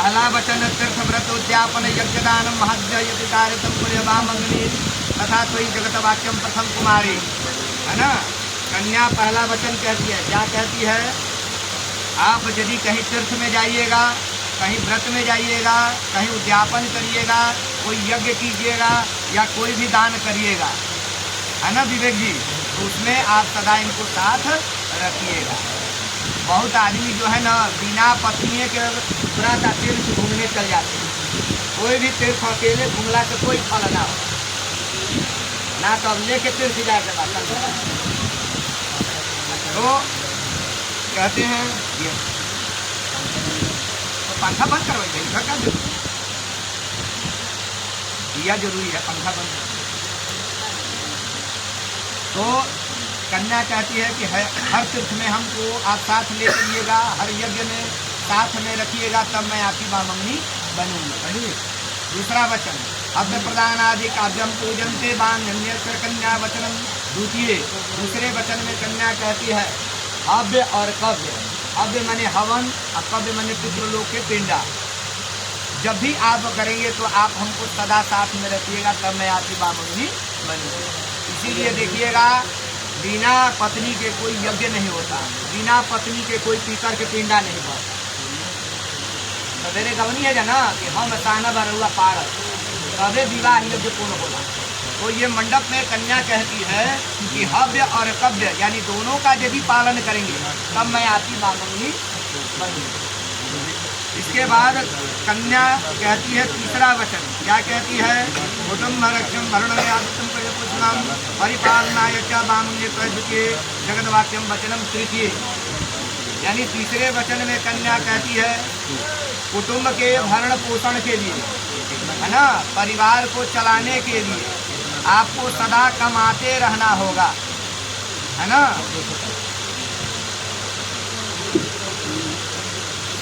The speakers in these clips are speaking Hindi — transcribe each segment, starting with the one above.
पहला वचन तीर्थ व्रत उद्यापन यज्ञदान महद्य यदि कार्यतम पुण्यवामग्नि तथा त्वयि जगत वाक्यम प्रथम कुमारी, है ना। कन्या पहला वचन कहती है, क्या कहती है? आप यदि कहीं तीर्थ में जाइएगा, कहीं व्रत में जाइएगा, कहीं उद्यापन करिएगा, कोई यज्ञ कीजिएगा या कोई भी दान करिएगा, है ना विवेक जी, तो उसमें आप सदा इनको साथ रखिएगा। बहुत आदमी जो है ना बिना पत्नी के तुरंत तीर्थ घूमने चल जाते हैं। कोई भी तीर्थ अकेले घूमला से कोई फल ना हो, ना तो अब लेके तीर्थ जाके बात। तो कहते हैं ये तो पंखा बंद करवाइए, घर का जरूरी दिया जरूरी है, पंखा बंद। तो कन्या कहती है कि हर तीर्थ में हमको आप साथ ले चलिएगा, हर यज्ञ में साथ में रखिएगा, तब मैं आपकी वामंगनी बनूंगी। दूसरा वचन अभ्य प्रदान आदि काव्यम पूजनते बांधन्य कन्या वचनम। दूसरे वचन में कन्या कहती है अव्य और कव्य। अव्य माने हवन और कव्य माने पितृलोक के पिंडा। जब भी आप करेंगे तो आप हमको सदा साथ में रखिएगा, तब मैं आपकी वामंगनी बनूंगी। इसीलिए देखिएगा बिना पत्नी के कोई यज्ञ नहीं होता, बिना पत्नी के कोई पीतर के पिंडा नहीं बनता। सवेरे गवनी है ना कि हम साना बरुआ पारस, तबे विवाह यज्ञ पूर्ण होला। तो ये मंडप में कन्या कहती है कि हव्य और कव्य यानी दोनों का यदि पालन करेंगे तब मैं आपकी वामंगनी बनूंगी। इसके बाद कन्या कहती है तीसरा वचन, क्या कहती है? कुटुम्ब रक्षम भरणम परिपालनाय च वामंगे प्रद्युते जगद्वाक्यम वचनम तृतीय। यानी तीसरे वचन में कन्या कहती है कुटुंब के भरण पोषण के लिए, है ना, परिवार को चलाने के लिए आपको सदा कमाते रहना होगा, है ना।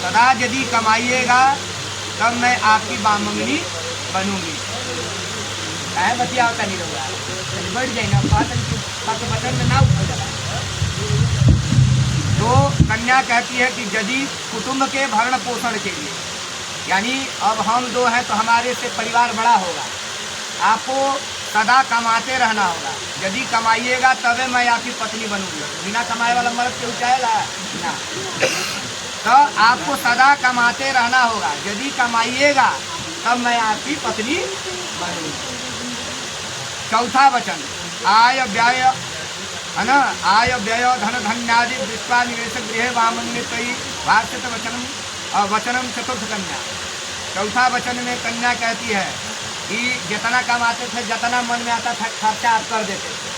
सदा यदि कमाइएगा तब मैं आपकी वामंगनी बनूंगी। चाहे बतिया होता नहीं रहा, बढ़ जाए ना बटन में ना उठा जाए। तो कन्या कहती है कि यदि कुटुंब के भरण पोषण के लिए, यानी अब हम दो हैं तो हमारे से परिवार बड़ा होगा, आपको सदा कमाते रहना होगा। यदि कमाइएगा तबे मैं आपकी पत्नी बनूंगी। बिना कमाए वाला मर्द क्यों चाहेगा ना। तो आपको सदा कमाते रहना होगा, यदि कमाइएगा तब मैं आपकी पत्नी बनूंगी। चौथा वचन आय व्यय, है ना, आय व्यय धन धन्यादि दृष्टवा निवेश गृह वामंगनी भाष्यत वचनम चतुर्थ कन्या। चौथा वचन में कन्या कहती है कि जितना कमाते थे, जितना मन में आता था खर्चा आप कर देते थे,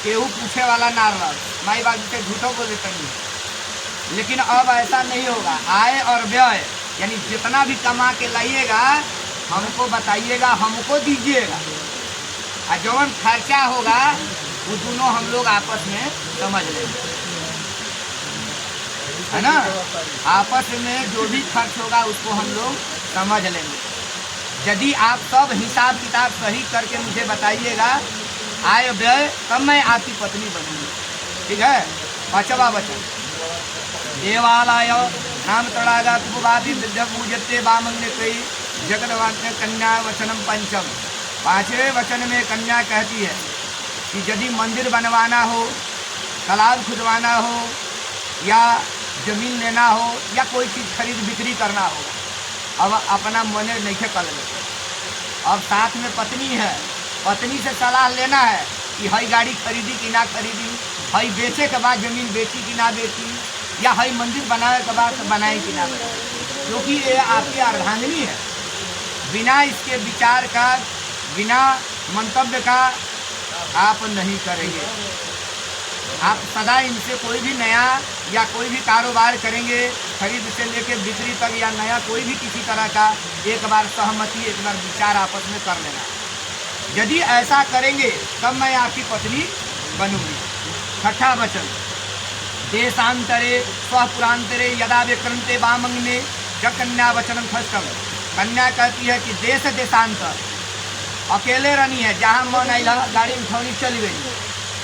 केहू पूछे वाला ना रहा, माई बाबू से झूठों को देते नहीं। लेकिन अब ऐसा नहीं होगा। आय और व्यय यानी जितना भी कमा के लाइएगा हमको बताइएगा, हमको दीजिएगा, और जौन खर्चा होगा वो दोनों हम लोग आपस में समझ लेंगे, है ना। आपस में जो भी खर्च होगा उसको हम लोग समझ लेंगे। यदि आप सब हिसाब किताब सही करके मुझे बताइएगा आय व्यय, तब मैं आपकी पत्नी बनूंगी। ठीक है। पांचवा वचन देवालय नाम तड़ागा कुबादी पूजते वामंगे कई जगदवाक्य कन्या वचनम पंचम। पांचवें वचन में कन्या कहती है कि यदि मंदिर बनवाना हो, तालाब खुदवाना हो, या जमीन लेना हो, या कोई चीज़ खरीद बिक्री करना हो, अब अपना मन नहीं कर लेते। अब साथ में पत्नी है, पत्नी से सलाह लेना है कि हई गाड़ी खरीदी कि ना खरीदी, हई बेचे के बाद जमीन बेची कि ना बेची, या हई मंदिर बनाए के बाद बनाए कि ना बनाए, क्योंकि ये आपकी अर्धांगिनी है। बिना इसके विचार का, बिना मंतव्य का आप नहीं करेंगे। आप सदा इनसे कोई भी नया या कोई भी कारोबार करेंगे, खरीद से लेकर बिक्री तक, या नया कोई भी किसी तरह का, एक बार सहमति, एक बार विचार आपस में कर लेना। यदि ऐसा करेंगे तब मैं आपकी पत्नी बनूंगी। छठा वचन देशांतरे स्वपुरांतरे यदा विक्रंते वामंगने जब कन्या वचनम फस्तम। कन्या कहती है कि देश देशांतर अकेले रहनी है, जहाँ मन आई गाड़ी उठौनी चल गई,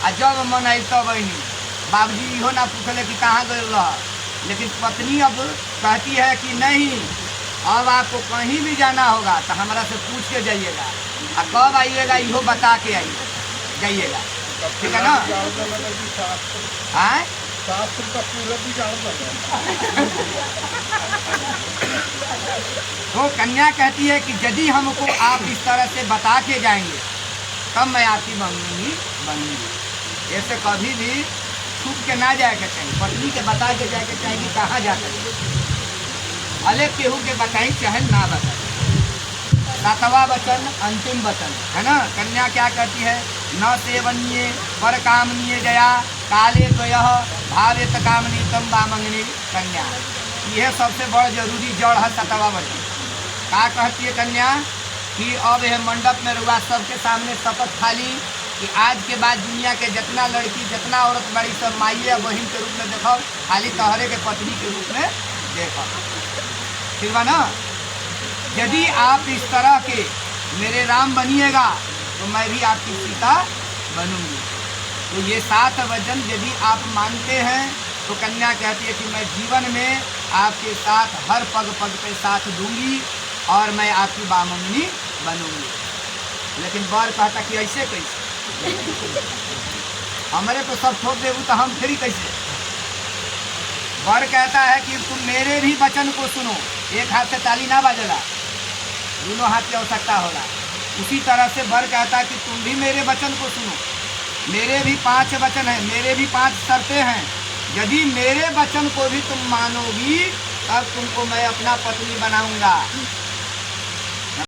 आ जब मन आई तब आई। बाबूजी इहो ना पूछले कि कहाँ गए रह, लेकिन पत्नी अब कहती है कि नहीं, अब आपको कहीं भी जाना होगा तो हमारा से पूछ के जाइएगा, और कब आइएगा इहो बता के आइए जाइएगा, ठीक है ना? हाँ तो कन्या कहती है कि यदि हमको आप इस तरह से बता के जाएंगे तब मैं आपकी मंगनी बनूंगी। ऐसे कभी भी छूट के ना जाएगा चाहिए, पत्नी के बता के जाके चाहिए कहाँ जाकर अलग केहू के बताई चाहे ना बताए। सातवां वचन अंतिम वचन है ना। कन्या क्या कहती है? न सेवनीय पर कामनीय जया काले द्वयः भावेत कामनी तम बामंगनी कन्या। यह सबसे बड़ा जरूरी जड़ है सातवां वचन। क्या कहती है कन्या कि अब यह मंडप में रुआ सबके सामने शपथ खाली कि आज के बाद दुनिया के जितना लड़की जितना औरत बड़ी सब माई या बहन के रूप में देखो, खाली तहरे के पत्नी के रूप में देखो, ठीक बा ना? यदि आप इस तरह के मेरे राम बनिएगा तो मैं भी आपकी सीता बनूंगी। तो ये 7 वचन यदि आप मानते हैं तो कन्या कहती है कि मैं जीवन में आपके साथ हर पग पग पे साथ दूंगी और मैं आपकी बामंगनी बनूंगी। लेकिन बर कहता कि ऐसे कैसे हमारे को सब छोड़ देबू तो हम फिर कैसे? बर कहता है कि तुम मेरे भी वचन को सुनो। एक हाथ से ताली ना बाजेला, दोनों हाथ की आवश्यकता होला। उसी तरह से बर कहता है कि तुम भी मेरे वचन को सुनो। मेरे भी 5 वचन हैं, मेरे भी 5 शर्तें हैं। यदि मेरे वचन को भी तुम मानोगी तब तुमको मैं अपना पत्नी बनाऊंगा।